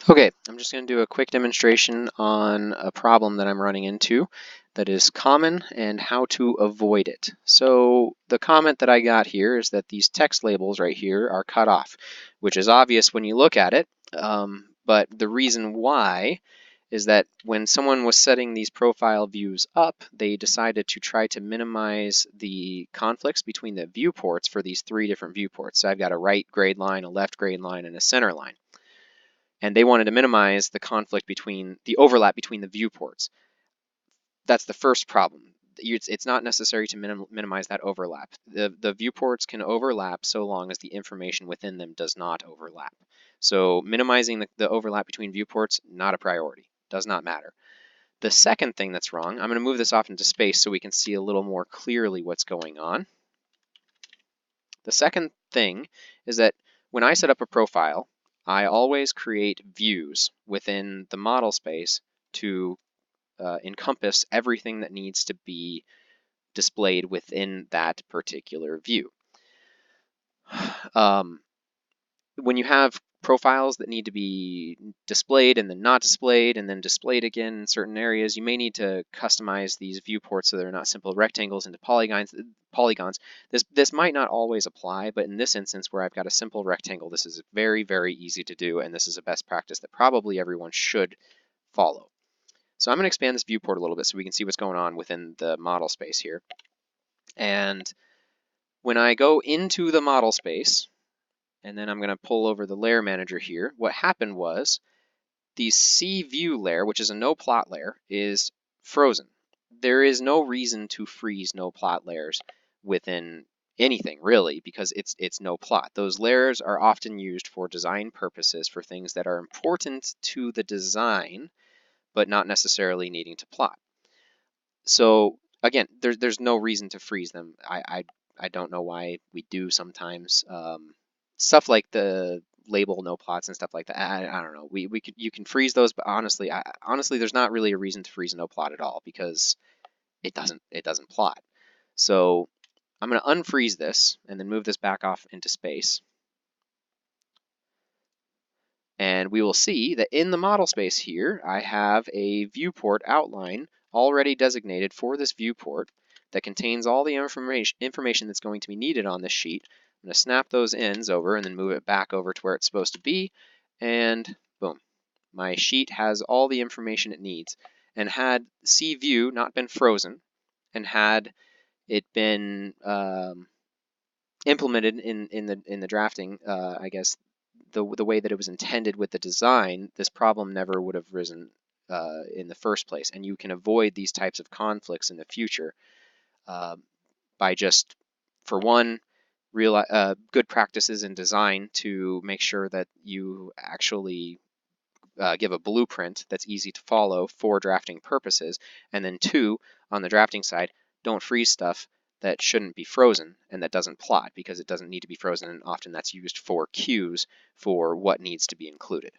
Okay, I'm just going to do a quick demonstration on a problem that I'm running into that is common and how to avoid it. So the comment that I got here is that these text labels right here are cut off, which is obvious when you look at it, but the reason why is that when someone was setting these profile views up, they decided to try to minimize the conflicts between the viewports for these three different viewports. So I've got a right grade line, a left grade line, and a center line. And they wanted to minimize the conflict between the overlap between the viewports. That's the first problem. It's not necessary to minimize that overlap. The viewports can overlap so long as the information within them does not overlap. So minimizing the overlap between viewports, not a priority, does not matter. The second thing that's wrong, I'm going to move this off into space so we can see a little more clearly what's going on. The second thing is that when I set up a profile, I always create views within the model space to encompass everything that needs to be displayed within that particular view. When you have profiles that need to be displayed and then not displayed and then displayed again in certain areas, you may need to customize these viewports so they're not simple rectangles into polygons. This might not always apply, but in this instance where I've got a simple rectangle, this is very, very easy to do, and this is a best practice that probably everyone should follow. So I'm going to expand this viewport a little bit so we can see what's going on within the model space here. And when I go into the model space, and then I'm going to pull over the layer manager here, what happened was the C view layer, which is a no plot layer, is frozen. There is no reason to freeze no plot layers within anything really, because it's no plot. Those layers are often used for design purposes for things that are important to the design, but not necessarily needing to plot. So again, there's no reason to freeze them. I don't know why we do sometimes. Stuff like the label no plots and stuff like that. I don't know. You can freeze those, but honestly, honestly, there's not really a reason to freeze a no plot at all because it doesn't plot. So I'm going to unfreeze this and then move this back off into space. And we will see that in the model space here, I have a viewport outline already designated for this viewport that contains all the information that's going to be needed on this sheet. I'm going to snap those ends over and then move it back over to where it's supposed to be, and boom. My sheet has all the information it needs. And had CView not been frozen, and had it been implemented in the drafting, I guess, the way that it was intended with the design, this problem never would have risen in the first place. And you can avoid these types of conflicts in the future by just, for one, good practices in design to make sure that you actually give a blueprint that's easy to follow for drafting purposes. And then two, on the drafting side, don't freeze stuff that shouldn't be frozen and that doesn't plot because it doesn't need to be frozen, and often that's used for cues for what needs to be included.